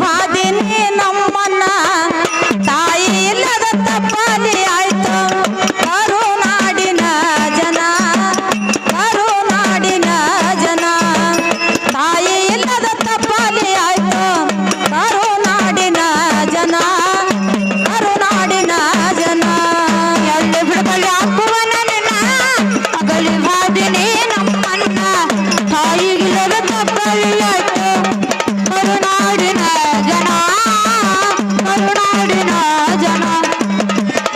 ಹಾದಿನಿ ನಮ್ಮನ್ನ ತಾಯಿ ಇಲ್ಲದ ತಪ್ಪಲಿ ಆಯ್ತು ಕರುನಾಡಿನ ಜನ ಕರುನಾಡಿನ ಜನ ತಾಯಿ ಇಲ್ಲದ ತಪ್ಪಲಿ ಆಯ್ತು ಕರುನಾಡಿನ ಜನ ಕರುನಾಡಿನ ಜನ ಎಲ್ಲಿ ಬಿಡಬಲ್ಲಿ ಹಾಕುವನ ನಿನ್ನ ಅಗಲಿ ಹಾದಿನಿ ನಮ್ಮನ್ನ ತಾಯಿಗಿಲ್ಲದ ತಪ್ಪಲಿ ಆಯ್ತು ಕರುನಾಡಿನ ಜನ ಕರುನಾಡಿನ ಜನ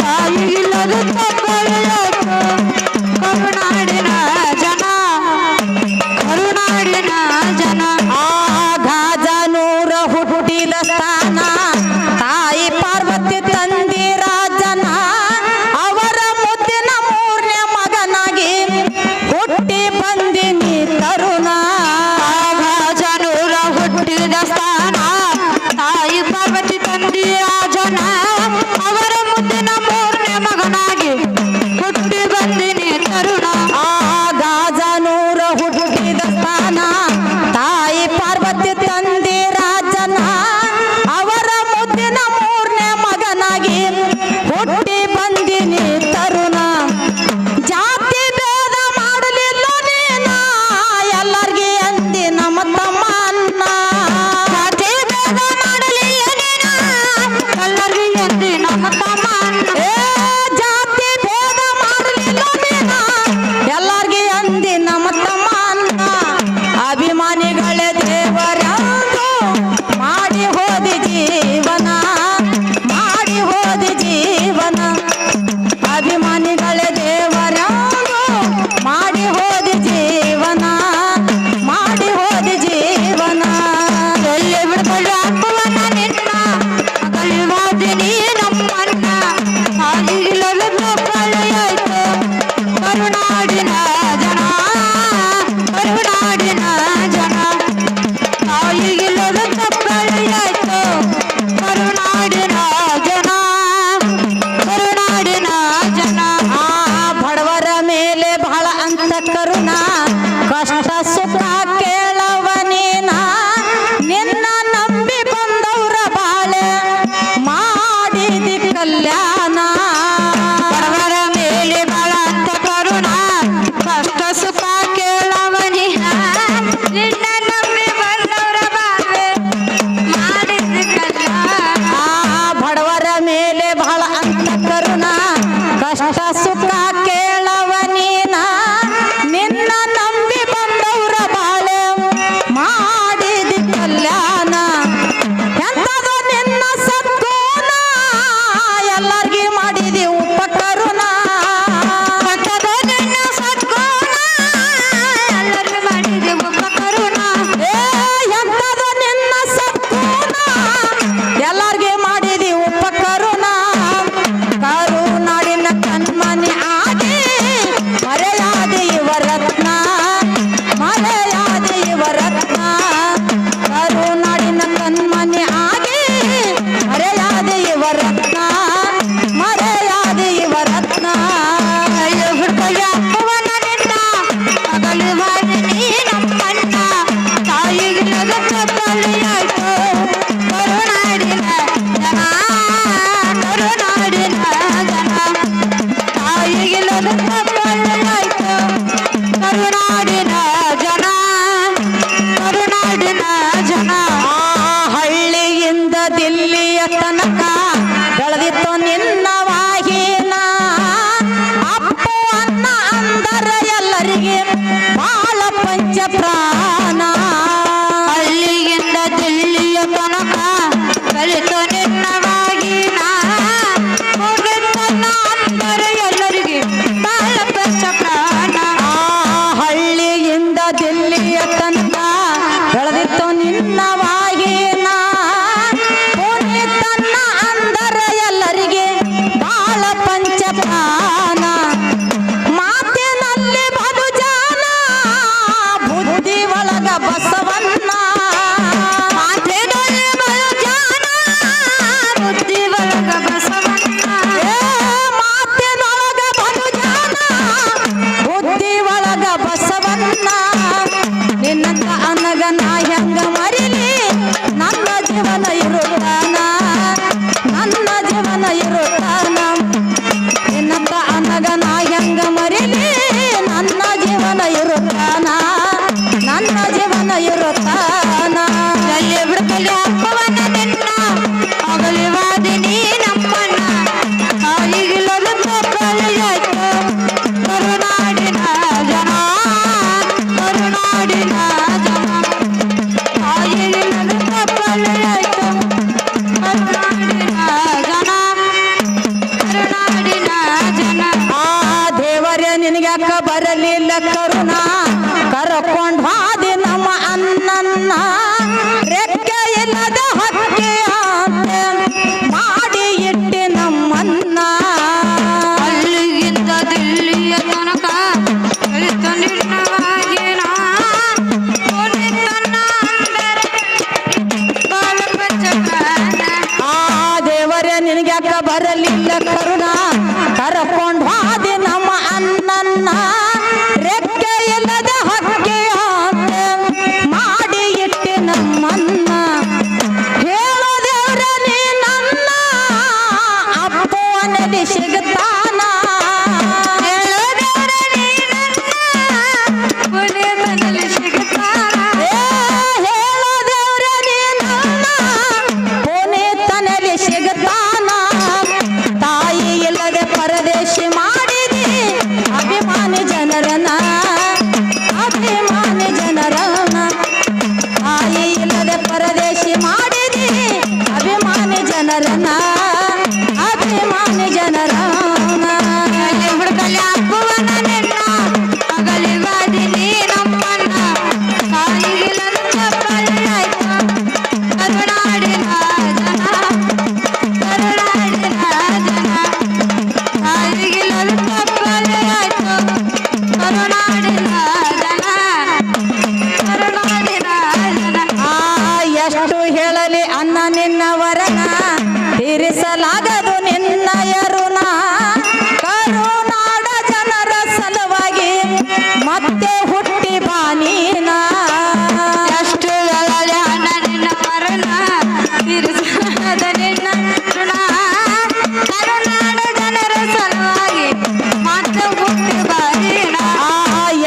ತಾಯಿಗಿಲ್ಲದ ತಪ್ಪಲಿ ಆಯ್ತು ಕರುನಾಡಿನ ಜನ ಕರುನಾಡಿನ ಜನ ಗಾಜನೂರ ಹುಟ್ಟಿದ ಸ್ಥಾನ ತಾಯಿ ಪಾರ್ವತಿ ತಂದಿರ ಜನ ಅವರ ಮುದ್ದಿನ ಮೂರನೇ ಮಗನಾಗಿ ಹುಟ್ಟಿ ಬಂದಿನಿ ತರುಣ ಗಾಜನೂರ ಹುಟ್ಟಿದ ಸ್ಥಾನ ತಾಯಿ ನಿನಗ್ಯಾಕ ಬರಲಿಲ್ಲ ಕರುಣ ಕರಕೊಂಡು ಹಾದಿ ನಮ್ಮ ಅನ್ನನ್ನ ರೆಕ್ಕೆ ಇಲ್ಲದ ಹಕ್ಕಿಯ ಮಾಡಿ ಇಟ್ಟಿ ನಮ್ಮನ್ನ ಹೇಳೋ ದೇವ್ರ ನೀ ನನ್ನ ಅಪ್ಪುವನಲ್ಲಿ ಸಿಗುತ್ತಾನ ಹೇಳೋ ದೇವ್ರ ನೀ ನನ್ನ ಪುನೀತನಲ್ಲಿ ಸಿಗುತ್ತಾನ ಹೇಳೋ ದೇವ್ರ ನೀ ನನ್ನ ಪುನೀತನಲ್ಲಿ ಸಿಗುತ್ತಾನ ತಾಯಿ ಇಲ್ಲದೆ ಪರದೇಶಿ ಮಾಡಿದಿ ಅಭಿಮಾನಿ ಜನರನ್ನ ಅಭಿಮಾನಿ ಜನರನ್ನ ತಾಯಿ ಇಲ್ಲದೆ ಪರದೇಶಿ ಮಾಡಿದಿ ಅಭಿಮಾನಿ ಜನರನ್ನ ಅಭಿಮಾನಿ ಜನರನ್ನ ಹುಡುಕಲಿ ಅಪ್ಪುವನ ನಿನ್ನ ಮಗಲಿ ಬಾದಿನಿ ನಮ್ಮನ್ನ ತಾಯಿಗಿಲ್ಲದ ಚಪ್ಪಲಿಯಾಯ್ತು ಕರುನಾಡಿನ ಜನ ಕರುನಾಡಿನ ಜನ ತಾಯಿಗಿಲ್ಲದ ಚಪ್ಪಲಿಯಾಯ್ತು ಕರುನಾಡಿನ ಜನ ಕರುನಾಡಿನ ಜನ ಎಷ್ಟು ಹೇಳಲಿ ಅನ್ನ ನಿನ್ನವರನ ತೀರಿಸಲಾಗದು ನಿನ್ನಯ ಋಣ ಕರುನಾಡ ಜನರ ಸಲುವಾಗಿ ಮತ್ತೆ ಹುಟ್ಟಿ ಬಾನೀನ ಎಷ್ಟು ಹೇಳಲಿ ಅನ್ನ ನಿನ್ನವರನ ತೀರಿಸಲಾಗದ ನಿನ್ನ ಋಣ ಕರುನಾಡ ಜನರ ಸಲುವಾಗಿ ಮತ್ತೆ ಹುಟ್ಟಿ ಬಾನೀನ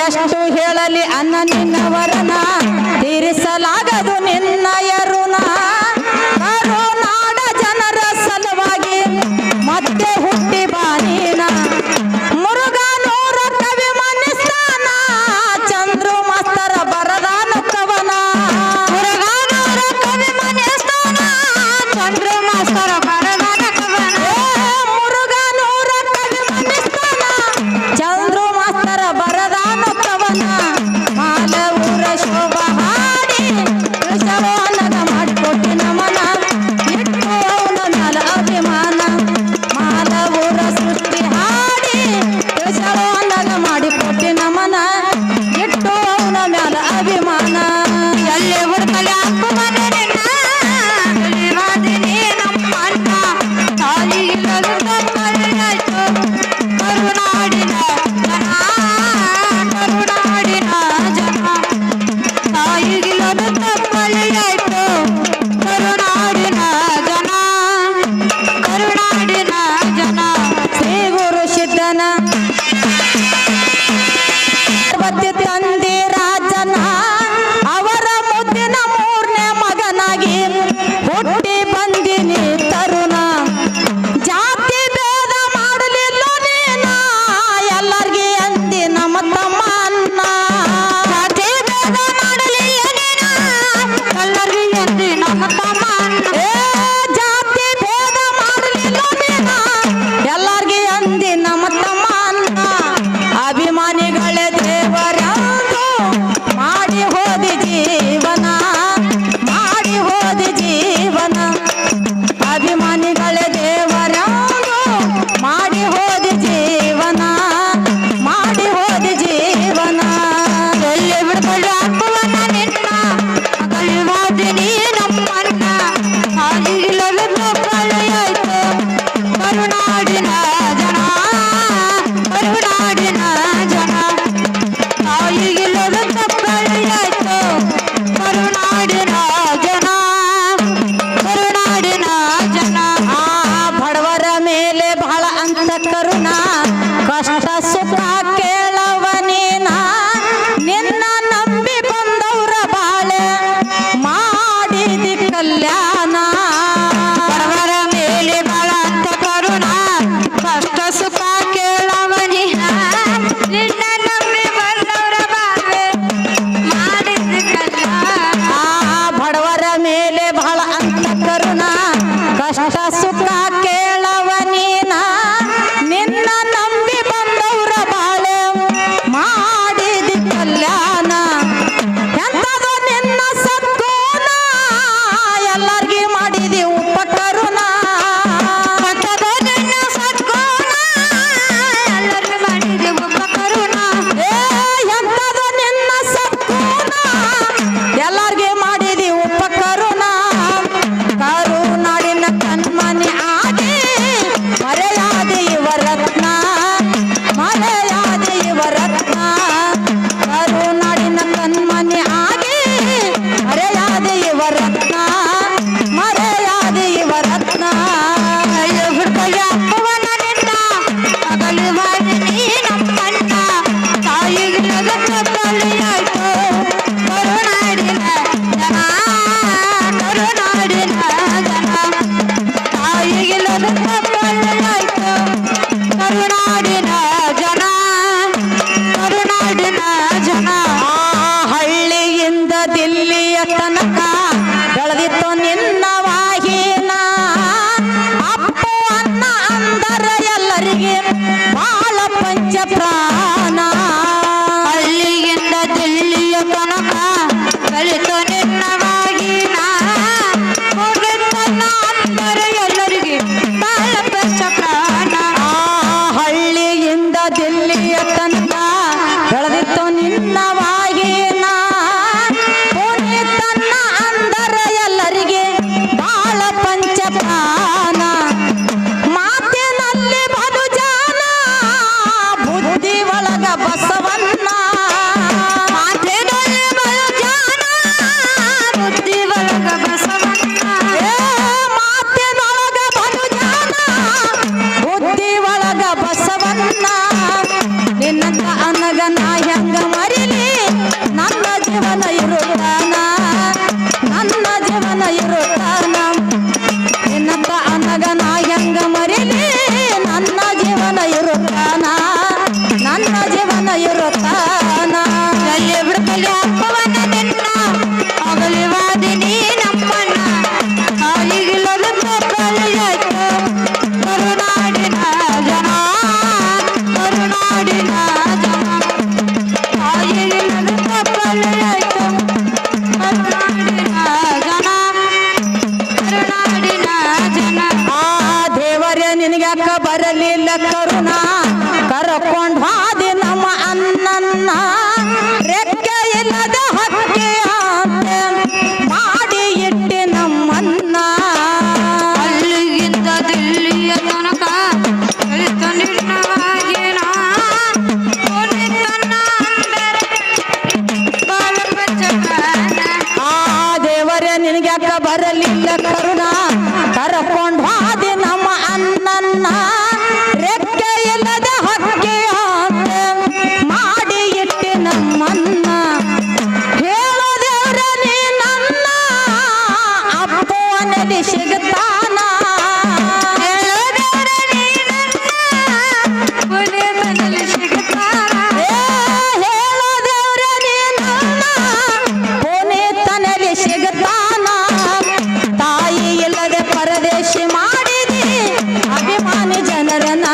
ಎಷ್ಟು ಹೇಳಲಿ ಅನ್ನ ನಿನ್ನವರನ ತೀರಿಸಲಾಗದು ನಿನ್ನಯ ಋಣ ಕರುನಾಡ ಜನರ ಸಲುವಾಗಿ ಮತ್ತೆ ಹುಟ್ಟಿ ಬಾನೀನ ಮುರುಘಾನೂರ ಕವಿ ಮನಿಸ್ತಾನ ಚಂದ್ರು ಮಾಸ್ತರ ಬರದಾನ ಕವನ ಮುರುಘಾನೂರ ಕವಿ ಮನಿಸ್ತಾನ ಚಂದ್ರು ಮಾಸ್ತರ ಬರದಾನ ಕವನ ಮುರುಘಾನೂರ ಕವಿ ಮನಿಸ್ತಾನ ಚಂದ್ರು ಮಾಸ್ತರ ಬರದಾನ ಕವನ ಮಾಲ ಊರ ಶೋಭ ಹಾಡಿ ಕೃಷವನಗ ಮಾಡಿಕೊಟ್ಟಿ ನಮನ ಇಟ್ಟು ಅವನ ಮ್ಯಾಲ ಅಭಿಮಾನ ಮಾಲ ಊರ ಸೃಷ್ಟಿ ಹಾಡಿ ಕೃಷವನಗ ಮಾಡಿಕೊಟ್ಟಿ ನಮನ ಇಟ್ಟು ಅವನ ಮ್ಯಾಲ ಅಭಿಮಾನ ಎಲ್ಲಿ ಹುಡುಕಲಿ ಅಪ್ಪುವನ ನಿನ್ನ ಬಾದಿನಿ ನಮ್ಮ ಅಣ್ಣ ಪ್ರಾಣ ಹಳ್ಳಿಯಿಂದ ದಿಲ್ಲಿಯ ತನಕ ಕಲಿತು ನಿನ್ನವಾಗಿ ಅಂದರೆ ಎಲ್ಲರಿಗೆ ಬಾಳ ಪಂಚ ಪ್ರಾಣ ಹಳ್ಳಿಯಿಂದ ದಿಲ್ಲಿಯ ತನಕ ಬೆಳೆದಿತ್ತು ನಿನ್ನವಾಗಿ ಪುನೀತನ್ನ ಅಂದರೆ ಎಲ್ಲರಿಗೆ ಬಾಳ ಪಂಚ ಪ್ರಾಣ ಮಾತಿನಲ್ಲಿ ಬಲು ಜಾನ ಬುದ್ಧಿ ಒಳಗ ಬಸವನ್ನ ಮಾತಿನಲ್ಲಿ ಬಲು ಜಾನ ಬುದ್ಧಿ ಒಳಗ ಬಸವನ್ನ ಮಾತಿನೊಳಗ ಬಲು ಜಾನ ಬುದ್ಧಿ ಒಳಗ ಬಸವನ್ನ ನಿನ್ನಂತ ಅನಗ ನಾ ಹೆಂಗ ಮರಿಲಿ ನನ್ನ ಜೀವನ ಇರುತ್ತಾನ ನನ್ನ ಜೀವನ ಇರುತ್ತಾನ ನಿನ್ನಂತ ಅನಗ ನಾ ಹೆಂಗ ಮರಿಲಿ ನನ್ನ ಜೀವನ ಇರುತ್ತಾನ ನನ್ನ ಜೀವನ ಇರುತ್ತಾನ ಎಲ್ಲಿ ಬಿಡ್ಕಲಿ ಅಪ್ಪವನ್ನ ನಿನ್ನ ಅಗಲಿವಾದಿನಿ ನಮ್ಮನ್ನ ಕಾಲಿಗಿಲ್ಲದ ಕಲಿಯಾಯ್ತು ಕರುನಾಡಿನ ಜನ ಕರುನಾಡಿನ ಜನ ಕಾಲಿಗಿಲ್ಲದ ಕಲಿಯಾಯ್ತು ಕರುನಾಡಿನ ಜನ ಕರುನಾಡಿನ ಜನ ಆ ದೇವರೇ ನಿನಗ್ಯಾಕ ಬರಲಿಲ್ಲ ಕರುಣ ಕರಕೊಂಡ್ ಹಾದಿ ನಮ್ಮ ಅನ್ನನ್ನ ರೆಕ್ಕೆ ಇಲ್ಲದ ಹಕ್ಕಿ ಅಂತೆ ಮಾಡಿ ಇಟ್ಟಿ ನಮ್ಮನ್ನ ಅಲ್ಲಿಗಿಂತ ದಿಲ್ಲಿಯ ತನಕ ಕಲಿತು ನಿನ್ನವಾಗಿ ಆ ದೇವರೇ ನಿನಗ್ಯಾಕ ಬರಲಿಲ್ಲ ಕರುಣ ಕರಕೊಂಡ್ ಹಾದಿ ನಮ್ಮ ಅನ್ನನ್ನ ರೆಕ್ಕೆ ಇಲ್ಲದ ಹಕ್ಕಿ ಅಂತೆ ಮಾಡಿ ಇಟ್ಟಿ ನಮ್ಮನ್ನ ಹೇಳೋ ದೇವ್ರ ನೀ ನನ್ನ ಅಪ್ಪುವನಲ್ಲಿ ಸಿಗುತ್ತಾನ ಹೇಳೋ ದೇವ್ರ ನೀ ನನ್ನ ಪುನೀತನಲ್ಲಿ ಸಿಗುತ್ತಾನ ಹೇಳೋ ದೇವ್ರ ನೀ ನನ್ನ ಪುನೀತನಲ್ಲಿ ಸಿಗುತ್ತಾನ ತಾಯಿ ಇಲ್ಲದೆ ಪರದೇಶಿ ಮಾಡಿದಿ ಅಭಿಮಾನಿ ಜನರನ್ನ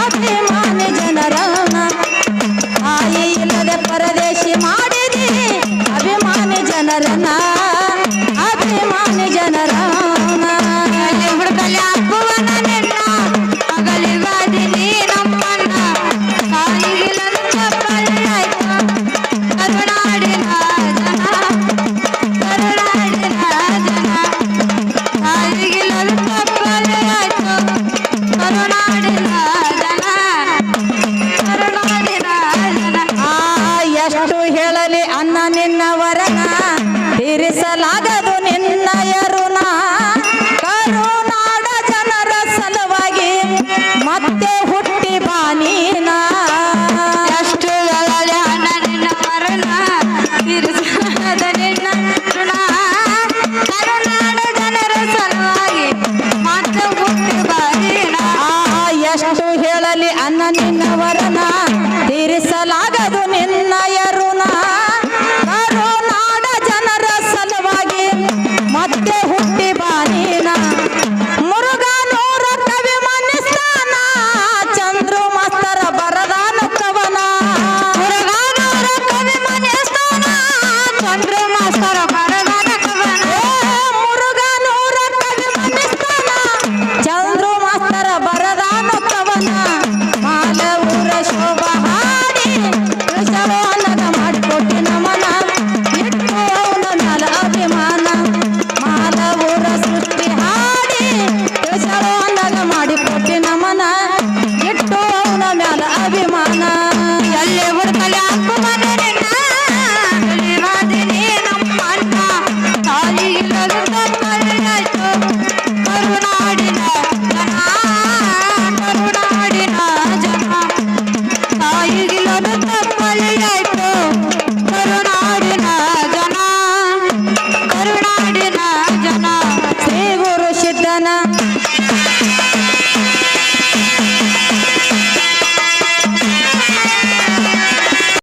ಅಭಿಮಾನಿ ಜನರನ್ನ ತಾಯಿ ಇಲ್ಲದೆ ಪರದೇಶಿ ಮಾಡಿದಿ ಅಭಿಮಾನಿ ಜನರನ್ನ ಅಭಿಮಾನಿ ಜನರನ್ನ ಹುಡುಕಲಿ ಅಪ್ಪುವನ ನಿನ್ನ ಅಗಲಿವಾದಿನಿ ನಮ್ಮನ್ನ ತಾಯಿಗಿಲ್ಲದ ಕಲಿಯಾಯ್ತು ಕರುನಾಡಿನ ಜನ ಕರುನಾಡಿನ ಜನ ತಾಯಿಗಿಲ್ಲದ ಕಲಿಯಾಯ್ತು ಕರುನಾಡಿನ ಜನ ಕರುನಾಡಿನ ಜನ ಎಷ್ಟು ಹೇಳಲಿ ಅನ್ನ ನಿನ್ನ ವರನ ತೀರಿಸಲಾಗದು ನಿನ್ನ ಯರುಣ ಕರುನಾಡ ಜನರ ಸಲುವಾಗಿ ಮತ್ತೆ ಹುಟ್ಟಿ ಬಾನೀನ ಎಷ್ಟು ಹೇಳಲಿ ಅನ್ನ ನಿನ್ನ ವರನ ತೀರಿಸಲಾಗದ ನಿನ್ನ ಋಣ ಕರುನಾಡ ಜನರ ಸಲುವಾಗಿ ಮತ್ತೆ ಹುಟ್ಟಿ ಬಾನೀನ ಎಷ್ಟು ಹೇಳಲಿ ಅನ್ನ ನಿನ್ನ ವರನ ತೀರಿಸಲಾಗದು ನಿನ್ನ ಯರುಣ ಕರುನಾಡ ಜನರ ಸಲುವಾಗಿ ಮತ್ತೆ ಹುಟ್ಟಿ